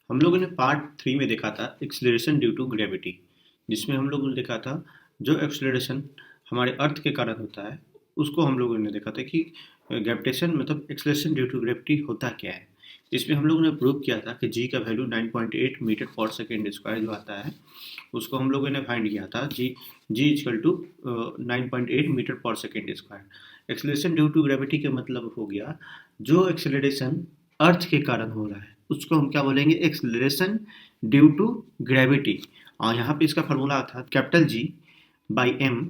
हम लोगों ने पार्ट 3 में देखा था एक्सीलरेशन ड्यू टू ग्रेविटी, जिसमें हम लोगों ने देखा था जो एक्सीलरेशन हमारे अर्थ के कारण होता है उसको हम लोगों ने देखा था कि ग्रेविटेशन मतलब एक्सीलरेशन ड्यू टू ग्रेविटी होता क्या है। इसमें हम लोगों ने प्रूव किया था कि जी का value 9.8 metre per second square जो आता है उसको हम लोगों ने फाइंड किया था। G G equal to 9.8 metre per second square. Acceleration due to gravity का मतलब हो गया जो एक्सीलरेशन अर्थ के कारण हो रहा है उसको हम क्या बोलेंगे, एक्सीलरेशन ड्यू टू ग्रेविटी। और यहाँ पे इसका फॉर्मूला था कैपिटल जी बाई एम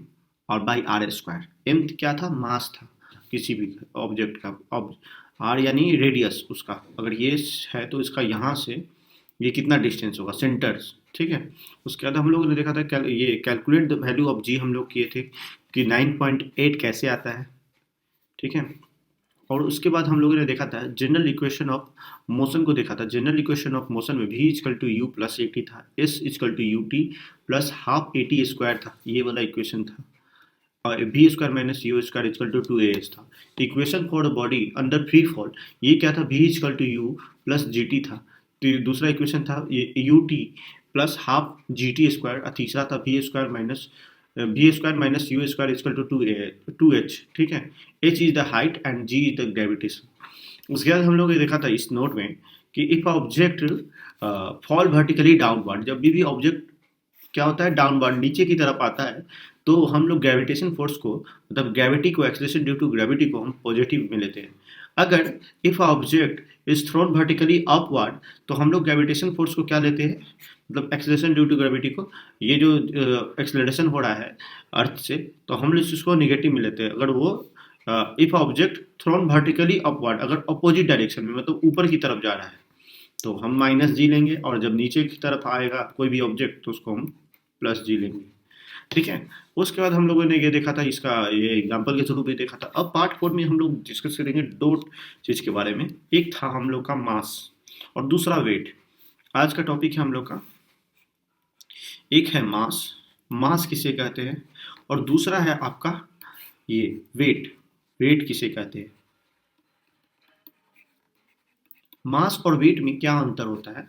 और बाई आर स्क्वायर। एम क्या था, मास था किसी भी ऑब्जेक्ट का। आर यानी रेडियस उसका, अगर ये है तो इसका यहाँ से ये कितना डिस्टेंस होगा, सेंटर्स, ठीक है। उसके बाद हम लोगों ने देखा था ये कैलकुलेट द वैल्यू ऑफ जी हम लोग किए थे कि 9.8 कैसे आता है, ठीक है। और उसके बाद हम लोगों ने देखा था जनरल इक्वेशन ऑफ मोशन को देखा था। जनरल इक्वेशन ऑफ मोशन में भी equal to u plus a t था, s equal to u t plus half a t square था, ये वाला इक्वेशन था। और v square minus you square equal to two a s था। Equation for the body under free fall ये क्या था, v equal to u plus g t था। तो दूसरा इक्वेशन था u t plus half g t square, और तीसरा था B square minus you square equal to two H, ठीक है। H is the height and G is the gravitation. उसके बाद हम लोग ये देखा था इस नोट में कि if object fall vertically downward, जब भी ऑब्जेक्ट क्या होता है, डाउनवर्ड नीचे की तरफ आता है, तो हम लोग ग्रेविटेशन फोर्स को मतलब ग्रेविटी को, एक्सेलरेशन ड्यू टू ग्रेविटी को हम पॉजिटिव में लेते हैं। अगर if object is thrown vertically upward तो हम लोग ग्रेविटेशन फोर्स को क्या लेते हैं, मतलब एक्सेलरेशन ड्यू टू ग्रेविटी को, ये जो एक्सेलरेशन हो रहा है अर्थ से, तो हम लोग इसको निगेटिव में लेते हैं। अगर वो if object thrown vertically upward, अगर अपोजिट डायरेक्शन में मतलब ऊपर की तरफ जा रहा है तो हम माइनस जी लेंगे, और जब नीचे की तरफ आएगा कोई भी ऑब्जेक्ट तो उसको हम प्लस जी लेंगे, ठीक है। उसके बाद हम लोगों ने ये देखा था, इसका ये एग्जांपल के थ्रू भी देखा था। अब पार्ट 4 में हम लोग डिस्कस करेंगे दो चीज के बारे में। एक था हम लोग का मास और दूसरा वेट। आज का टॉपिक है हम लोग का, एक है मास, मास किसे कहते हैं, और दूसरा है आपका ये वेट, वेट किसे कहते हैं। मास और वेट में क्या अंतर होता है,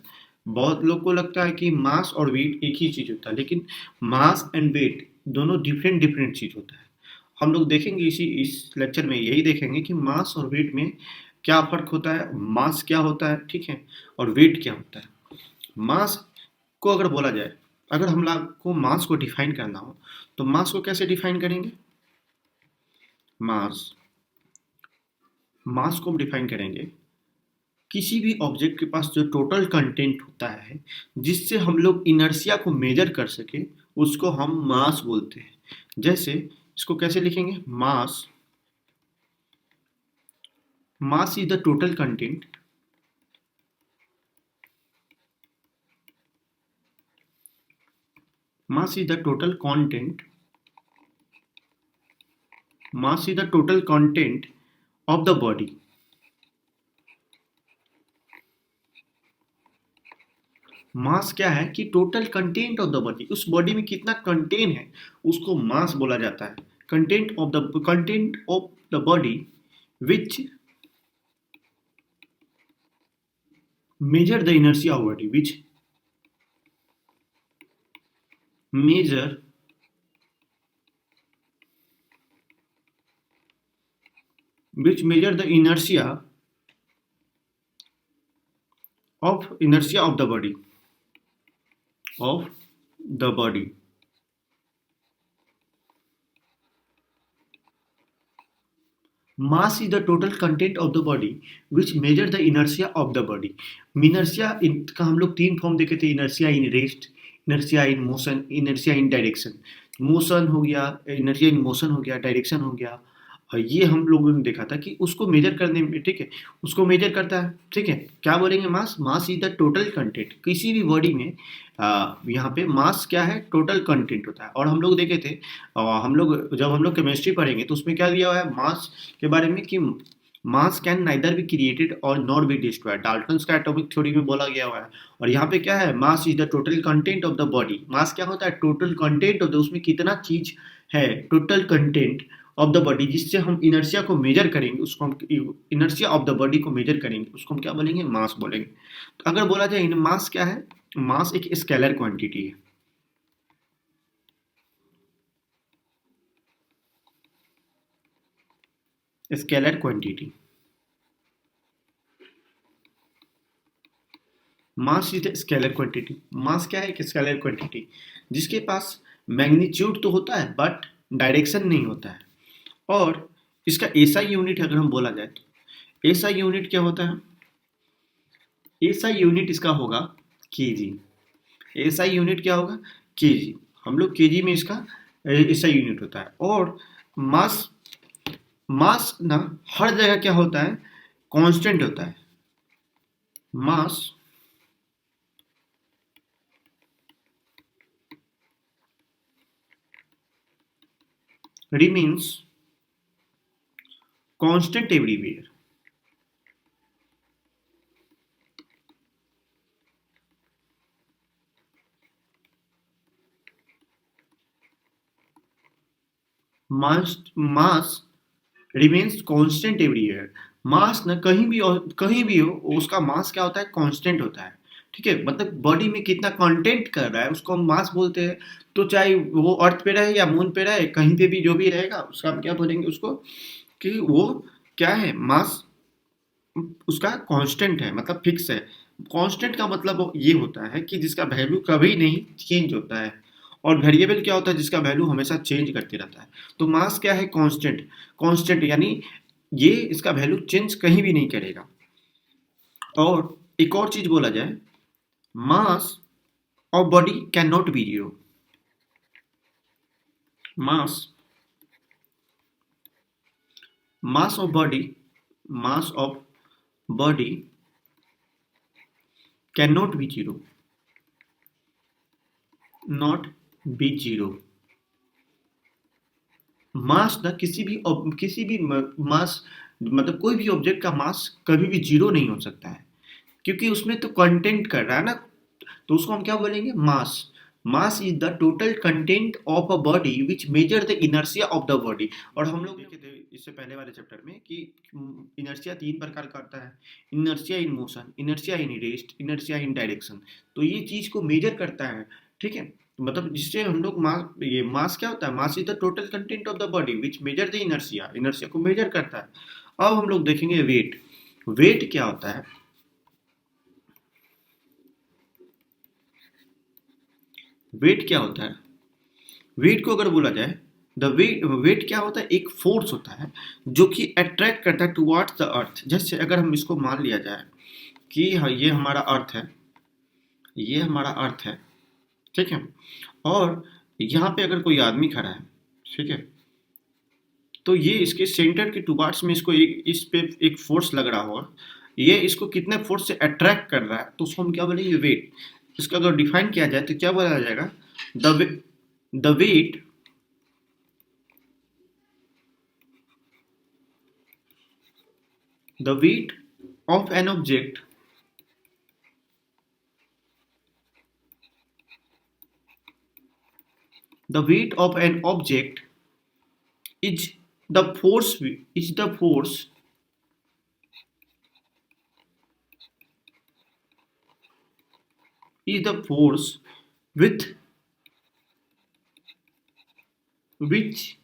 बहुत लोग को लगता है कि मास और वेट एक ही चीज होता है, लेकिन मास एंड वेट दोनों डिफरेंट डिफरेंट चीज होता है। हम लोग देखेंगे इस लेक्चर में यही देखेंगे कि मास और वेट में क्या फर्क होता है, मास क्या होता है, ठीक है, और वेट क्या होता है। मास को अगर बोला जाए, अगर हम लोग को मास को डिफाइन करना हो तो मास को कैसे डिफाइन करेंगे, मास मास को हम डिफाइन करेंगे किसी भी ऑब्जेक्ट के पास जो टोटल कंटेंट होता है जिससे हम लोग इनर्शिया को मेजर कर सके उसको हम मास बोलते हैं। जैसे इसको कैसे लिखेंगे, mass, mass is the total content, mass is the total content, mass is the total content of the body. Mass क्या है कि total content of the body, उस बॉडी में कितना कंटेंट है उसको मास बोला जाता है। Content of the body which measure the inertia of body, measure which measure the inertia of the body, of the body। Mass is the total content of the body which measure the inertia of the body। Inertia का हम लोग तीन form देखे थे, inertia in rest, inertia in motion, inertia in direction. Motion हो गया, inertia in motion हो गया, डायरेक्शन हो गया। और ये हम लोगों ने देखा था कि उसको मेजर करने में, ठीक है, उसको मेजर करता है, ठीक है। क्या बोलेंगे, mass, mass is the total content किसी भी बॉडी में। यहाँ पे मास क्या है, टोटल कंटेंट होता है। और हम लोग देखे थे, जब हम लोग केमिस्ट्री पढ़ेंगे तो उसमें क्या दिया हुआ है मास के बारे में कि मास कैन नाइदर बी क्रिएटेड और नॉट बी डिस्ट्रॉयड, डाल्टन्स का एटॉमिक थ्योरी में बोला गया हुआ है। और यहाँ पे क्या है, mass is the total content of the body. Mass क्या होता है, टोटल कंटेंट ऑफ द, उसमें कितना चीज है, total content of the body, जिससे हम इनर्शिया को मेजर करेंगे, उसको हम इनर्शिया ऑफ द बॉडी को मेजर करेंगे, उसको हम क्या बोलेंगे, मास बोलेंगे। तो अगर बोला जाए मास क्या है, मास एक स्केलर क्वांटिटी है। Scalar quantity, mass is scalar quantity. Mass क्या है, एक स्केलर क्वांटिटी जिसके पास मैग्नीट्यूड तो होता है बट डायरेक्शन नहीं होता है। और इसका एसआई यूनिट अगर हम बोला जाए तो एसआई यूनिट क्या होता है, एसआई यूनिट इसका होगा केजी। एसआई यूनिट क्या होगा, केजी। हम लोग केजी में इसका एसआई यूनिट होता है। और मास, मास ना हर जगह क्या होता है, कांस्टेंट होता है। Mass remains constant everywhere। Mass remains constant everywhere. Mass ना कहीं भी हो, उसका मास क्या होता है, कांस्टेंट होता है। ठीक है, मतलब बॉडी में कितना कंटेंट कर रहा है उसको हम मास बोलते हैं। तो चाहे वो अर्थ पे रहे या मून पे रहे, कहीं पे भी जो भी रहेगा उसका हम क्या बोलेंगे उसको, कि वो क्या है, मास उसका कांस्टेंट है, मतलब फिक्स है। कांस्टेंट का मतलब ये होता है कि जिसका वैल्यू कभी नहीं चेंज होता है। और वेरिएबल क्या होता है, जिसका वैल्यू हमेशा चेंज करते रहता है। तो मास क्या है, कांस्टेंट। कांस्टेंट यानी ये इसका वैल्यू चेंज कहीं भी नहीं करेगा। और एक और चीज बोला जाए, mass of body can not be zero. Mass, mass of body, mass of body can not be zero, not be zero. Mass ना किसी भी मास, मतलब कोई भी ऑब्जेक्ट का मास कभी भी जीरो नहीं हो सकता है, क्योंकि उसमें तो कंटेंट कर रहा है ना। तो उसको हम क्या बोलेंगे, mass. Mass is the total content of a body which measure the inertia of the body. और हम लोग देखे थे इससे पहले वाले चैप्टर में कि इनर्शिया तीन प्रकार का आता है, inertia in motion, inertia in rest, inertia in direction. तो ये चीज को मेजर करता है। ठीक है, मतलब जिससे हम लोग मास, ये मास क्या होता है, mass is the total content of the body which measure the inertia, inertia को मेजर करता है। अब हम लोग देखेंगे वेट। वेट क्या होता है, वेट क्या होता है, वेट को अगर बोला जाए, द वेट, वेट क्या होता है, एक फोर्स होता है जो कि अट्रैक्ट करता है टुवर्ड्स द अर्थ। जैसे अगर हम इसको मान लिया जाए कि हाँ, ये हमारा अर्थ है, ये हमारा अर्थ है। ठीक है, और यहाँ पे अगर कोई आदमी खड़ा है, ठीक है, तो ये इसके सेंटर के टुवर्ड्स में इसको एक, इस पे एक फोर्स लग रहा होगा। ये इसको कितने फोर्स से अट्रैक्ट कर रहा है, तो उसको हम क्या बोलेंगे, वेट। इसका अगर डिफाइन किया जाए तो क्या बोला जाएगा, the weight, the weight of an object the weight of an object is the force, is the force is the force with which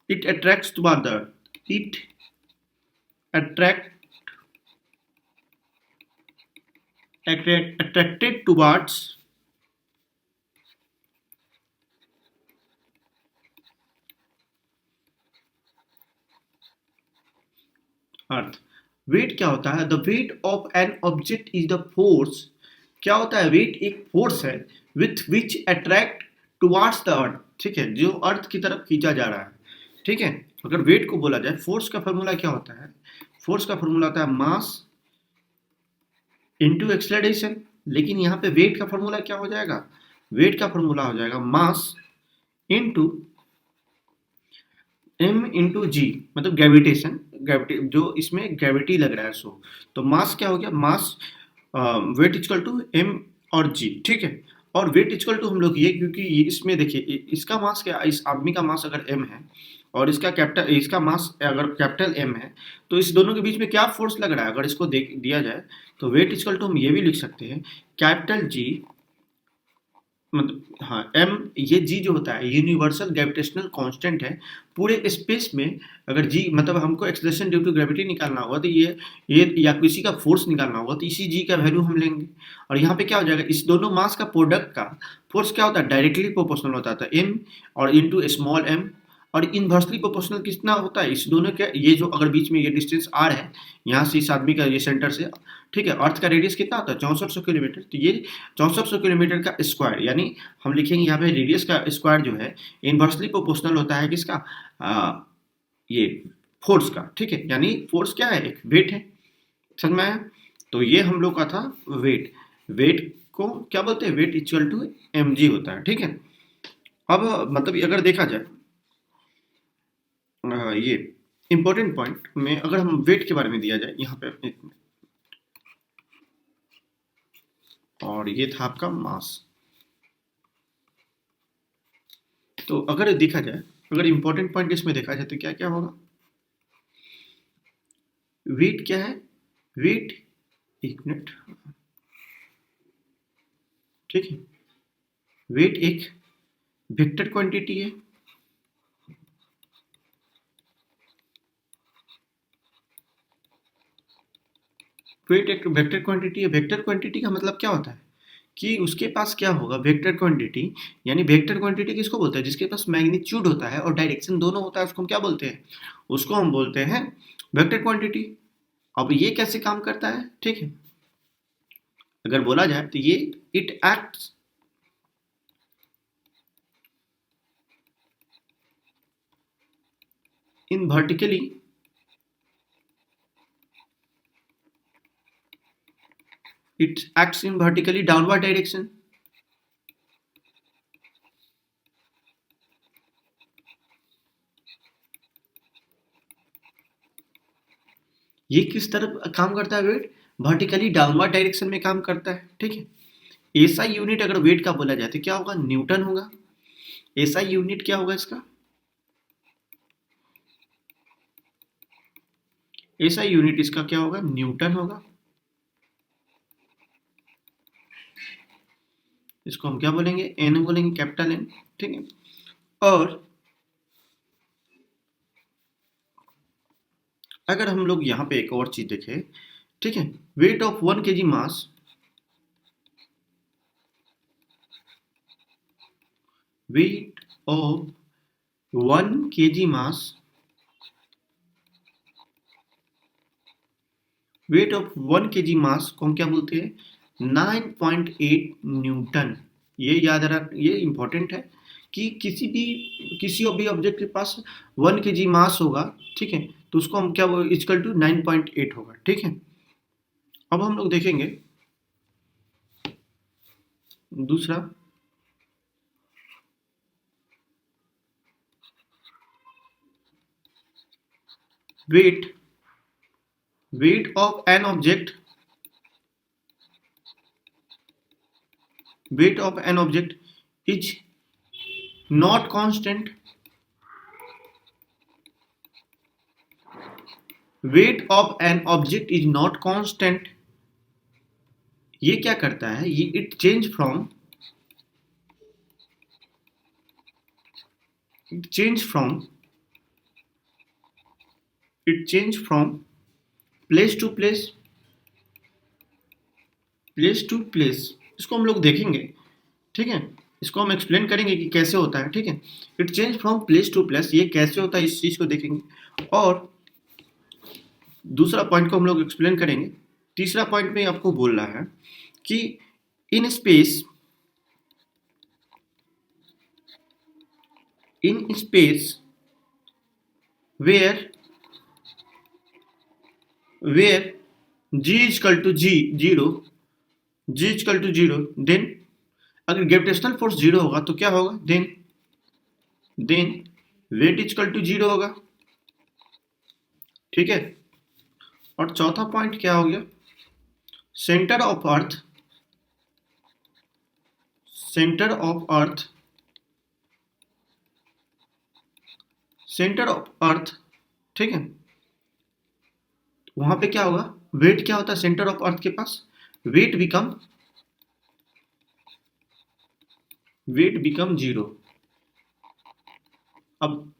it attracts toward the earth. It attract attracted towards earth. Weight क्या होता है, the weight of an object is the force. क्या होता है, weight एक force है with which attract towards the earth. ठीक है, जो अर्थ की तरफ खींचा जा रहा है। ठीक है, अगर वेट को बोला जाए, फोर्स का फॉर्मूला क्या होता है, फोर्स का फॉर्मूला होता है मास इनटू एक्सेलरेशन। लेकिन यहाँ पे वेट का फॉर्मूला क्या हो जाएगा, वेट का फॉर्मूला हो जाएगा मास इनटू एम इंटू जी, मतलब ग्रेविटेशन, ग्रेविटी जो इसमें ग्रेविटी लग रहा है सो। तो मास क्या हो गया, mass weight equal to M और जी। ठीक है, और वेट इक्वल टू हम लोग ये, क्योंकि इसमें देखिए इसका मास क्या, इस आदमी का मास अगर m है और इसका मास अगर कैपिटल M है, तो इस दोनों के बीच में क्या फोर्स लग रहा है, अगर इसको देख दिया जाए तो वेट इक्वल टू हम ये भी लिख सकते हैं कैपिटल G, मतलब हाँ m, ये g जो होता है यूनिवर्सल ग्रेविटेशनल कांस्टेंट है पूरे स्पेस में। अगर g मतलब हमको एक्सेलरेशन ड्यू टू ग्रेविटी निकालना होगा तो ये या किसी का फोर्स निकालना होगा तो इसी g का वैल्यू हम लेंगे। और यहाँ पे क्या हो जाएगा, इस दोनों मास का प्रोडक्ट का फोर्स क्या होता है, डायरेक्टली प्रोपोर्शनल होता था m और इनटू स्मॉल m, और इनवर्सली प्रोपोर्शनल कितना होता है, इस दोनों के ये जो अगर बीच में ये डिस्टेंस r है यहाँ से इस आदमी का ये सेंटर से, ठीक है, अर्थ का रेडियस कितना होता है 6400 किलोमीटर, तो ये 6400 किलोमीटर का स्क्वायर, यानी हम लिखेंगे यहाँ पे रेडियस का स्क्वायर जो है इनवर्सली प्रोपोर्शनल होता है किसका, ये फोर्स का, ठीक है, यानी फोर्स क्या है, एक वेट है, समझ में आया। तो ये हम लोग का था वेट, वेट को क्या बोलते हैं, वेट इक्वल टू mg होता है, ठीक है। अब मतलब अगर देखा जाए ये इंपॉर्टेंट पॉइंट में अगर हम वेट के बारे में दिया जाए यहाँ पे और ये था आपका मास, तो अगर देखा जाए, अगर इंपॉर्टेंट पॉइंट इसमें देखा जाए तो क्या क्या होगा, वेट क्या है, वेट एक मिनट, ठीक है, वेट एक वेक्टर क्वांटिटी है, वेट एक वेक्टर क्वांटिटी है। वेक्टर क्वांटिटी का मतलब क्या होता है कि उसके पास क्या होगा, वेक्टर क्वांटिटी, यानी वेक्टर क्वांटिटी किसको बोलते हैं, जिसके पास मैग्नीट्यूड होता है और डायरेक्शन दोनों होता है, उसको हम क्या बोलते हैं, उसको हम बोलते हैं वेक्टर क्वांटिटी। अब ये कैसे काम करता है, ठीक है, अगर बोला जाए तो ये it acts in vertically it acts in vertically downward direction। ये किस तरफ काम करता है, वेट वर्टिकली डाउनवर्ड डायरेक्शन में काम करता है, ठीक है। एसआई यूनिट अगर वेट का बोला जाए तो क्या होगा, न्यूटन होगा। एसआई यूनिट क्या होगा इसका, एसआई यूनिट इसका क्या होगा, न्यूटन होगा। इसको हम क्या बोलेंगे, एन बोलेंगे, कैपिटल एन, ठीक है। और अगर हम लोग यहाँ पे एक और चीज देखें, ठीक है, weight of 1 kg mass, weight of 1 kg mass, weight of 1 kg मास को हम क्या बोलते हैं, 9.8 न्यूटन। ये याद रख, ये इंपॉर्टेंट है कि किसी भी ऑब्जेक्ट के पास 1 kg मास होगा, ठीक है, तो उसको हम क्या इक्वल टू 9.8 होगा, ठीक है। अब हम लोग देखेंगे दूसरा, weight, weight of an object, weight of an object is not constant, weight of an object is not constant. ये क्या करता है, ये it change from, it change from it change from place to place, place to place। इसको हम लोग देखेंगे, ठीक है, इसको हम एक्सप्लेन करेंगे कि कैसे होता है, ठीक है। It change from place to place, ये कैसे होता है इस चीज को देखेंगे। और दूसरा पॉइंट को हम लोग एक्सप्लेन करेंगे। तीसरा पॉइंट में आपको बोल रहा है कि in space, in space where where g equal to zero, g equal to zero, then अगर ग्रेविटेशनल फोर्स जीरो होगा तो क्या होगा, then weight equal to zero होगा, ठीक है। और चौथा पॉइंट क्या हो गया, centre of earth, centre of earth, centre of earth, ठीक है, वहां पे क्या होगा, वेट क्या होता है सेंटर ऑफ अर्थ के पास, weight become, weight become zero. अब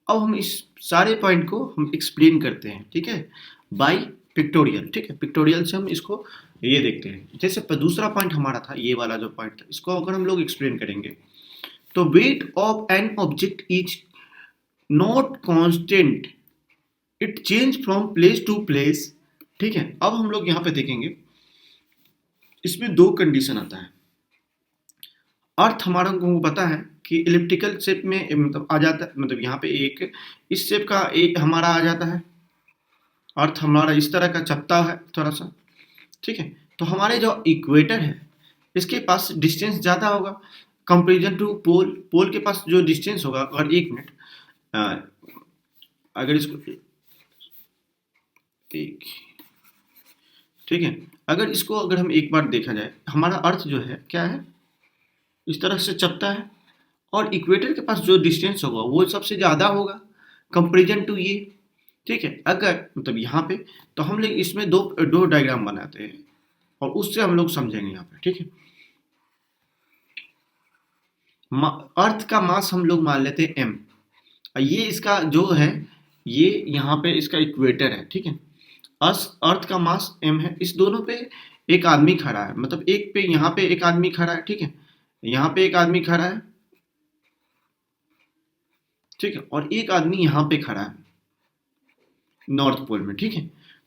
हम इस सारे पॉइंट को हम एक्सप्लेन करते हैं, ठीक है, बाय पिक्टोरियल, ठीक है, पिक्टोरियल से हम इसको ये देखते हैं। जैसे दूसरा पॉइंट हमारा था, ये वाला जो पॉइंट था, इसको अगर हम लोग एक्सप्लेन करेंगे तो weight of an object is not constant, it change from place to place, ठीक है। अब हम लोग यहाँ पे देखेंगे, इसमें दो कंडीशन आता है। अर्थ हमारा को पता है कि इलिप्टिकल शेप में मतलब आ जाता है, मतलब यहाँ पे एक इस शेप का एक हमारा आ जाता है, अर्थ हमारा इस तरह का चपटा है थोड़ा सा, ठीक है। तो हमारे जो इक्वेटर है इसके पास डिस्टेंस ज़्यादा होगा कंपेरिजन टू पोल, पोल के पास जो डिस्टेंस होगा, अगर एक मिनट अगर इसको एक, ठीक है, अगर इसको अगर हम एक बार देखा जाए, हमारा अर्थ जो है क्या है, इस तरह से चपटा है, और इक्वेटर के पास जो डिस्टेंस होगा वो सबसे ज़्यादा होगा कंपेरिजन टू ये, ठीक है। अगर मतलब यहाँ पे तो हम लोग इसमें दो दो डायग्राम बनाते हैं और उससे हम लोग समझेंगे यहाँ पे, ठीक है। अर्थ का मास हम लोग मान लेते हैं m, ये इसका जो है, ये यहाँ पे इसका इक्वेटर है, ठीक है। अर्थ का मास m है, इस दोनों पे एक आदमी खड़ा है, मतलब एक पे यहाँ पे एक आदमी खड़ा है, ठीक है, यहाँ पे एक आदमी खड़ा है, ठीक है, और एक आदमी यहाँ पे खड़ा है नॉर्थ पोल में, ठीक है।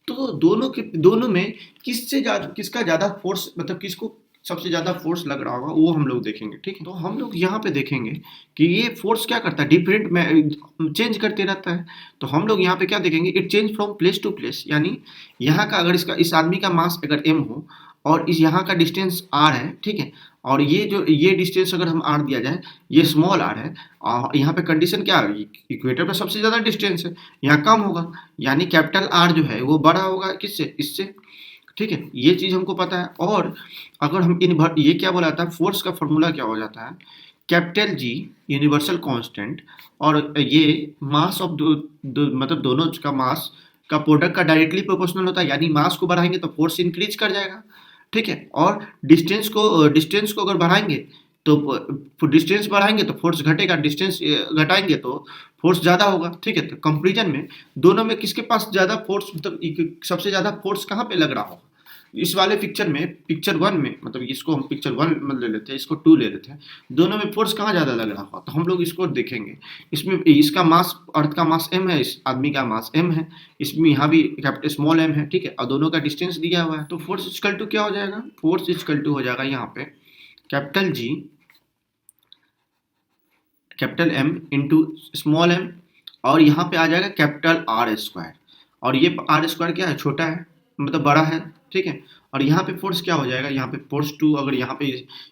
तो दोनों में किसका ज्यादा फोर्स, मतलब किसको सबसे ज्यादा फोर्स लग रहा होगा वो हम लोग देखेंगे, ठीक है। तो हम लोग यहाँ पे देखेंगे कि ये फोर्स क्या करता है, डिफरेंट में चेंज करते रहता है। तो हम लोग यहाँ पे क्या देखेंगे, it change from place to place, यानी यहाँ का अगर इसका इस आदमी का मास अगर m हो और इस यहाँ का डिस्टेंस r है, ठीक है, और ये डिस्टेंस अगर हम r दिया जाए, ये स्मॉल r है, और यहाँ पे कंडीशन क्या है, इक्वेटर पर सबसे ज़्यादा डिस्टेंस है, यहाँ कम होगा, यानी कैपिटल R जो है वो बड़ा होगा किससे, इससे, ठीक है। ये चीज़ हमको पता है। और अगर हम ये क्या बोला था, फोर्स का फॉर्मूला क्या हो जाता है, कैपिटल G यूनिवर्सल कांस्टेंट, और ये मास ऑफ मतलब दोनों का मास का प्रोडक्ट का डायरेक्टली प्रोपोर्शनल होता है, यानी मास को बढ़ाएंगे तो फोर्स इंक्रीज कर जाएगा, ठीक है। और डिस्टेंस को अगर बढ़ाएंगे तो डिस्टेंस बढ़ाएंगे तो फोर्स घटेगा, डिस्टेंस घटाएंगे तो फोर्स ज़्यादा होगा, ठीक है। तो कंपेरिजन में दोनों में किसके पास ज़्यादा फोर्स, मतलब सबसे ज़्यादा फोर्स कहाँ पे लग रहा होगा, इस वाले पिक्चर में, पिक्चर 1 में, मतलब इसको हम पिक्चर 1 में ले लेते हैं, इसको 2 ले लेते हैं, दोनों में फोर्स कहाँ ज़्यादा लग रहा होगा, तो हम लोग इसको देखेंगे। इसमें इसका मास, अर्थ का मास m है, इस आदमी का मास m है, इसमें यहाँ भी कैपिटल स्मॉल m है, ठीक है, और दोनों का डिस्टेंस दिया हुआ है। तो फोर्स इक्वल टू क्या हो जाएगा, फोर्स इक्वल टू हो जाएगा यहाँ पे capital G capital M into small m, और यहाँ पे आ जाएगा कैपिटल R स्क्वायर, और ये R स्क्वायर क्या है, छोटा है, मतलब बड़ा है, ठीक है। और यहाँ पे फोर्स क्या हो जाएगा, यहाँ पे फोर्स 2, अगर यहाँ पे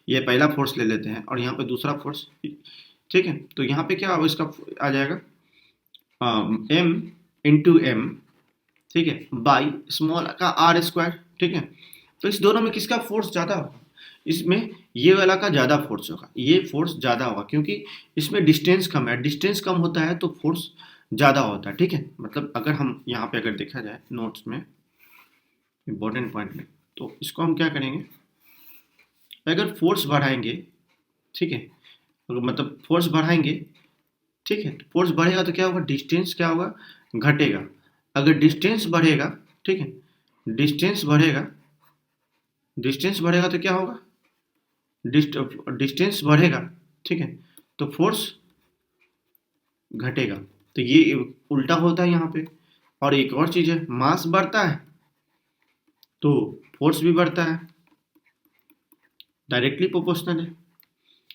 ये पहला फोर्स ले लेते हैं और यहाँ पे दूसरा फोर्स, ठीक है, तो यहाँ पे क्या इसका आ जाएगा m इंटू m, ठीक है, बाई स्मॉल का R स्क्वायर, ठीक है। तो इस दोनों में किसका फोर्स ज़्यादा होगा, इसमें ये वाला का ज़्यादा फोर्स होगा, ये फोर्स ज़्यादा होगा क्योंकि इसमें डिस्टेंस कम है, डिस्टेंस कम होता है तो फोर्स ज़्यादा होता है, ठीक है। मतलब अगर हम यहाँ पे अगर देखा जाए नोट्स में इम्पोर्टेंट पॉइंट में, तो इसको हम क्या करेंगे, अगर फोर्स बढ़ाएंगे, ठीक है, मतलब फोर्स बढ़ाएंगे, ठीक है, फोर्स बढ़ेगा तो क्या होगा, डिस्टेंस क्या होगा, घटेगा। अगर डिस्टेंस बढ़ेगा, ठीक है, डिस्टेंस बढ़ेगा, डिस्टेंस बढ़ेगा तो क्या होगा, डिस्टेंस बढ़ेगा, ठीक है, तो फोर्स घटेगा। तो ये उल्टा होता है यहाँ पे। और एक और चीज़ है, मास बढ़ता है तो फोर्स भी बढ़ता है, डायरेक्टली प्रोपोर्शनल है।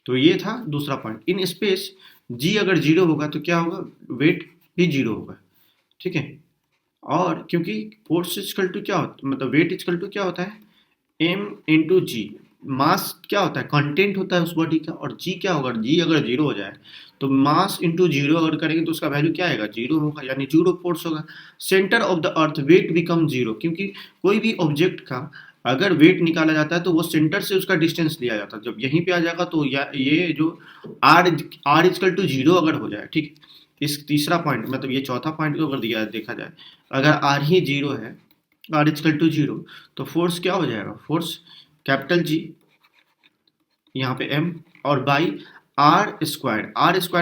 तो ये था दूसरा पॉइंट। इन स्पेस जी अगर जीरो होगा तो क्या होगा, वेट भी जीरो होगा, ठीक है। और क्योंकि फोर्स इक्वल टू क्या होता है, मतलब वेट इक्वल टू क्या होता है, m इंटू जी, मास क्या होता है, कंटेंट होता है उस बॉडी का, और जी क्या होगा, जी अगर जीरो हो जाए तो मास इंटू जीरो अगर करेंगे तो उसका वैल्यू क्या आएगा, जीरो होगा, यानी जीरो फोर्स होगा। Centre of the earth weight become zero, क्योंकि कोई भी ऑब्जेक्ट का अगर वेट निकाला जाता है तो वो सेंटर से उसका डिस्टेंस लिया जाता है। जब यहीं पे आ जाएगा तो ये जो आर इजकल टू जीरो अगर हो जाए, ठीक, इस तीसरा पॉइंट मतलब ये चौथा पॉइंट को अगर दिया देखा जाए, अगर आर ही जीरो है, आर इजकल टू जीरो, तो फोर्स क्या हो जाएगा, फोर्स कैपिटल जी यहाँ पे एम और बाई आर स्क्वायर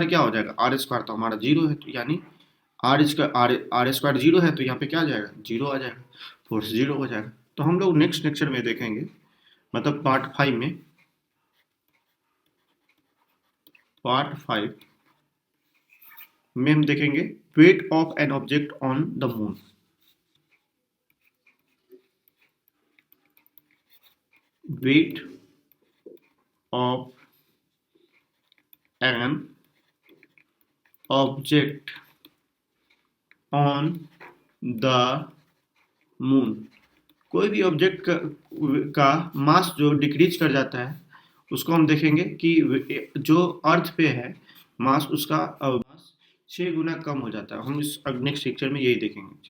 क्या हो जाएगा, आर स्क्वायर तो हमारा जीरो है, तो यानी आर स्क्वायर जीरो है, तो यहाँ पे क्या आ जाएगा, जीरो आ जाएगा, फोर्स जीरो हो जाएगा। तो हम लोग नेक्स्ट लेक्चर में देखेंगे, मतलब पार्ट 5 में हम देखेंगे wait of an object on the moon. Wait of an object on the moon. कोई भी ऑब्जेक्ट का मास जो डिक्रीज कर जाता है उसको हम देखेंगे कि जो अर्थ पे है मास, उसका मास 6 गुना कम हो जाता है। हम इस नेक्स्ट लेक्चर में यही देखेंगे।